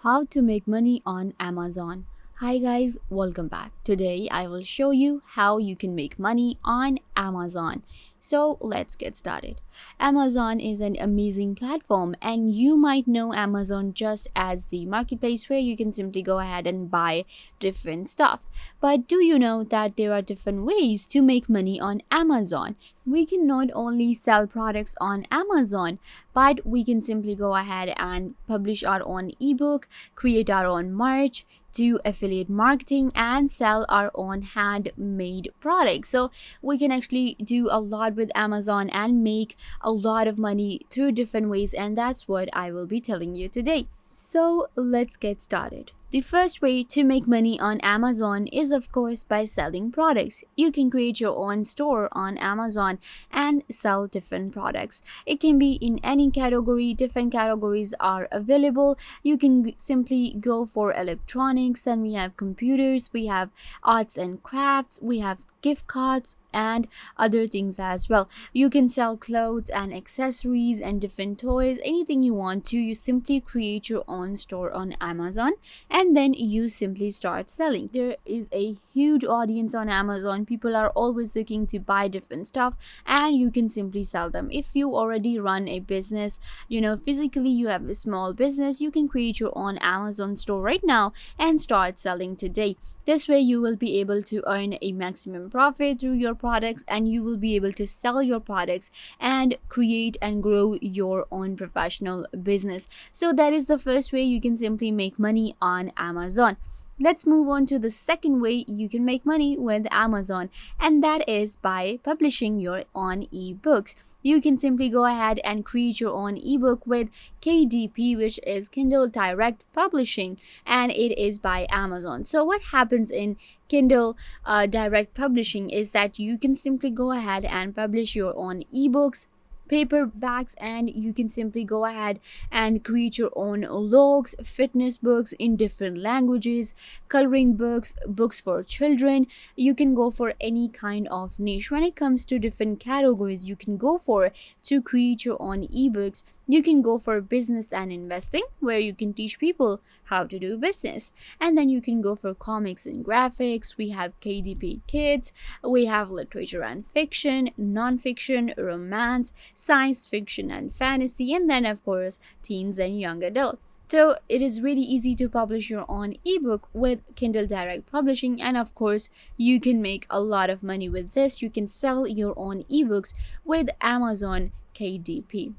How to make money on Amazon. Hi guys, welcome back. Today I will show you how you can make money on Amazon. So let's get started. Amazon is an amazing platform, and you might know Amazon just as the marketplace where you can simply go ahead and buy different stuff. But do you know that there are different ways to make money on Amazon? We can not only sell products on Amazon, but we can simply go ahead and publish our own ebook, create our own merch, do affiliate marketing, and sell our own handmade products. So we can actually do a lot with Amazon and make a lot of money through different ways, and that's what I will be telling you today. So let's get started. The first way to make money on Amazon is, of course, by selling products. You can create your own store on Amazon and sell different products. It can be in any category, different categories are available. You can simply go for electronics, then we have computers, we have arts and crafts, we have gift cards and other things as well. You can sell clothes and accessories and different toys, anything you want to. You simply create your own store on Amazon and then you simply start selling. There is a huge audience on Amazon. People are always looking to buy different stuff, and you can simply sell them. If you already run a business, physically you have a small business, you can create your own Amazon store right now and start selling today. This way you will be able to earn a maximum profit through your products, and you will be able to sell your products and create and grow your own professional business. So that is the first way you can simply make money on Amazon. Let's move on to the second way you can make money with Amazon, and that is by publishing your own ebooks. You can simply go ahead and create your own ebook with KDP, which is Kindle Direct Publishing, and it is by Amazon. So what happens in Kindle Direct Publishing is that you can simply go ahead and publish your own ebooks, paperbacks, and you can simply go ahead and create your own logs, fitness books in different languages, coloring books, books for children. You can go for any kind of niche. When it comes to different categories you can go for to create your own ebooks, you can go for business and investing, where you can teach people how to do business. And then you can go for comics and graphics. We have KDP Kids, we have literature and fiction, non-fiction, romance, science fiction and fantasy, and then of course teens and young adult. So it is really easy to publish your own ebook with Kindle Direct Publishing, and of course you can make a lot of money with this. You can sell your own ebooks with Amazon KDP.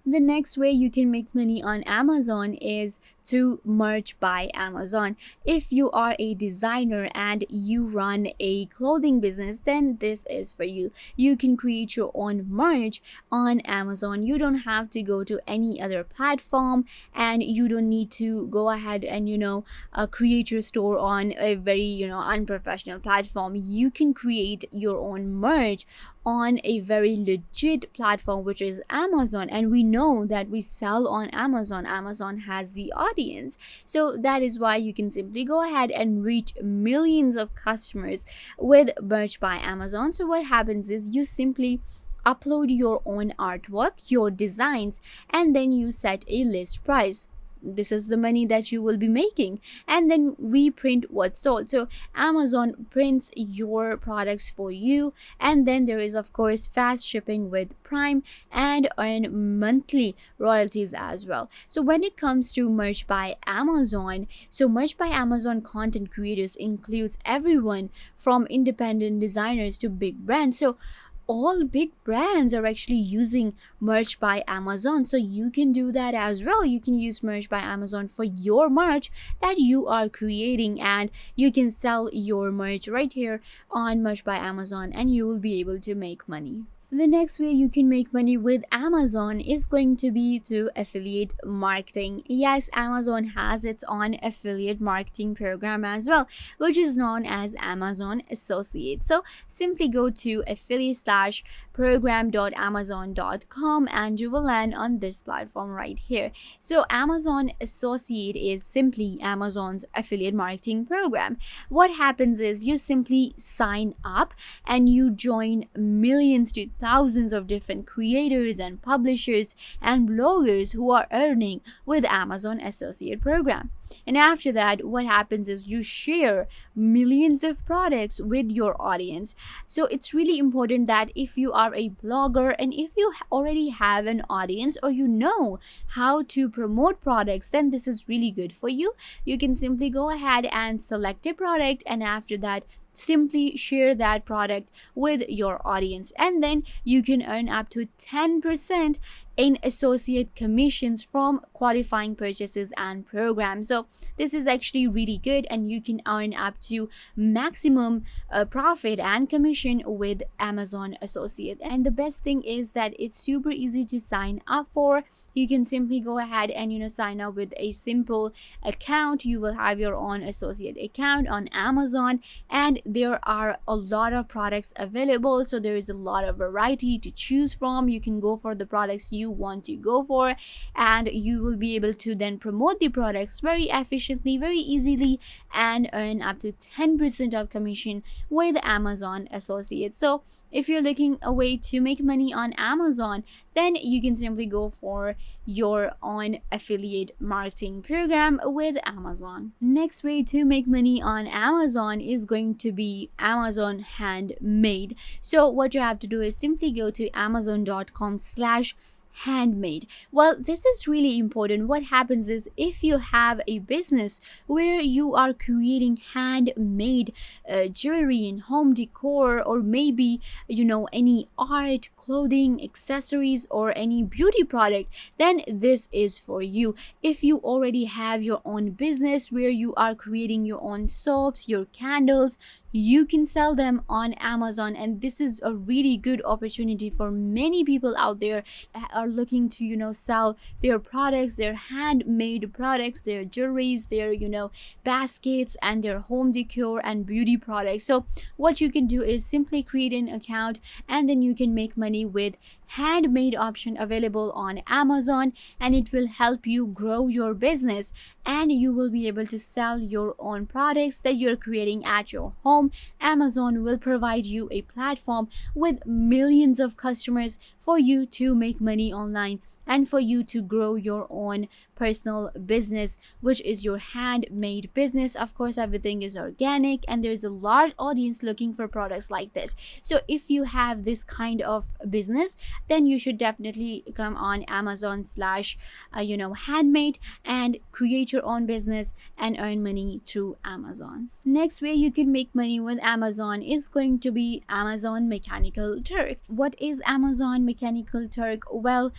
The next way you can make money on Amazon is through merch by Amazon. If you are a designer and you run a clothing business, then this is for you. You can create your own merch on Amazon. You don't have to go to any other platform, and you don't need to go ahead and create your store on a very unprofessional platform. You can create your own merch on a very legit platform, which is Amazon, and we know that we sell on Amazon. Amazon has the audience, so that is why you can simply go ahead and reach millions of customers with merch by Amazon. So what happens is you simply upload your own artwork, your designs, and then you set a list price. This is the money that you will be making, and then we print what's sold. So Amazon prints your products for you, and then there is of course fast shipping with Prime, and earn monthly royalties as well. So when it comes to merch by Amazon, so merch by Amazon content creators includes everyone from independent designers to big brands. So all big brands are actually using merch by Amazon, so you can do that as well. You can use merch by Amazon for your merch that you are creating, and you can sell your merch right here on merch by Amazon, and you will be able to make money. The next way you can make money with Amazon is going to be through affiliate marketing. Yes, Amazon has its own affiliate marketing program as well, which is known as Amazon Associate. So simply go to affiliate/program.amazon.com and you will land on this platform right here. So Amazon Associate is simply Amazon's affiliate marketing program. What happens is you simply sign up and you join millions to thousands of different creators and publishers and bloggers who are earning with Amazon Associate Program. And after that, what happens is you share millions of products with your audience. So it's really important that if you are a blogger and if you already have an audience, or you know how to promote products, then this is really good for you. You can simply go ahead and select a product, and after that, simply share that product with your audience, and then you can earn up to 10% in associate commissions from qualifying purchases and programs. So this is actually really good, and you can earn up to maximum profit and commission with Amazon Associate. And the best thing is that it's super easy to sign up for. You can simply go ahead and sign up with a simple account. You will have your own associate account on Amazon, and there are a lot of products available, so there is a lot of variety to choose from. You can go for the products you want to go for, and you will be able to then promote the products very efficiently, very easily, and earn up to 10% of commission with Amazon Associates. So if you're looking a way to make money on Amazon, then you can simply go for your own affiliate marketing program with Amazon. Next way to make money on Amazon is going to be Amazon Handmade. So what you have to do is simply go to amazon.com/handmade. Well, this is really important. What happens is, if you have a business where you are creating handmade jewelry and home decor, or maybe any art, clothing, accessories, or any beauty product, then this is for you. If you already have your own business where you are creating your own soaps, your candles, you can sell them on Amazon, and this is a really good opportunity for many people out there are looking to sell their products, their handmade products, their jewelries, their baskets, and their home decor and beauty products. So what you can do is simply create an account, and then you can make money with handmade option available on Amazon, and it will help you grow your business, and you will be able to sell your own products that you're creating at your home. Amazon will provide you a platform with millions of customers for you to make money online, and for you to grow your own personal business, which is your handmade business. Of course, everything is organic, and there's a large audience looking for products like this. So if you have this kind of business, then you should definitely come on Amazon slash handmade, and create your own business and earn money through Amazon. Next way you can make money with Amazon is going to be Amazon Mechanical Turk. What is Amazon Mechanical Turk? Well,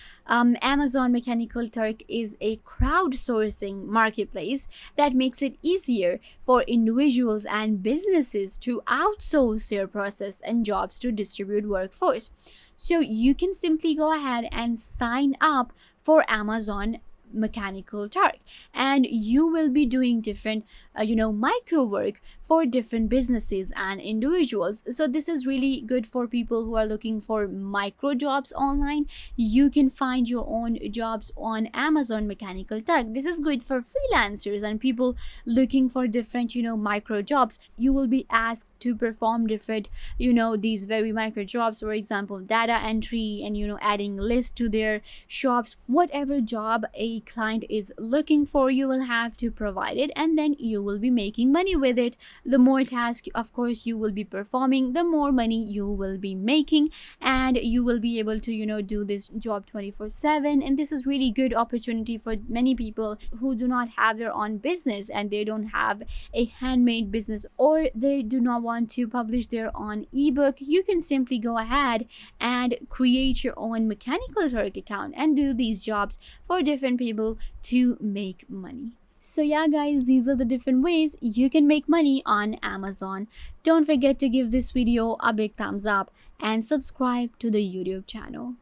Amazon Mechanical Turk is a crowdsourcing marketplace that makes it easier for individuals and businesses to outsource their process and jobs to distribute workforce. So you can simply go ahead and sign up for Amazon Mechanical Turk, and you will be doing different micro work for different businesses and individuals. So this is really good for people who are looking for micro jobs online. You can find your own jobs on Amazon Mechanical Turk. This is good for freelancers and people looking for different micro jobs. You will be asked to perform different these very micro jobs, for example data entry, and adding lists to their shops. Whatever job a client is looking for, you will have to provide it, and then you will be making money with it. The more tasks, of course, you will be performing, the more money you will be making, and you will be able to do this job 24/7. And this is really good opportunity for many people who do not have their own business, and they don't have a handmade business, or they do not want to publish their own ebook. You can simply go ahead and create your own Mechanical Turk account and do these jobs for different people to make money. So yeah guys, these are the different ways you can make money on Amazon. Don't forget to give this video a big thumbs up and subscribe to the YouTube channel.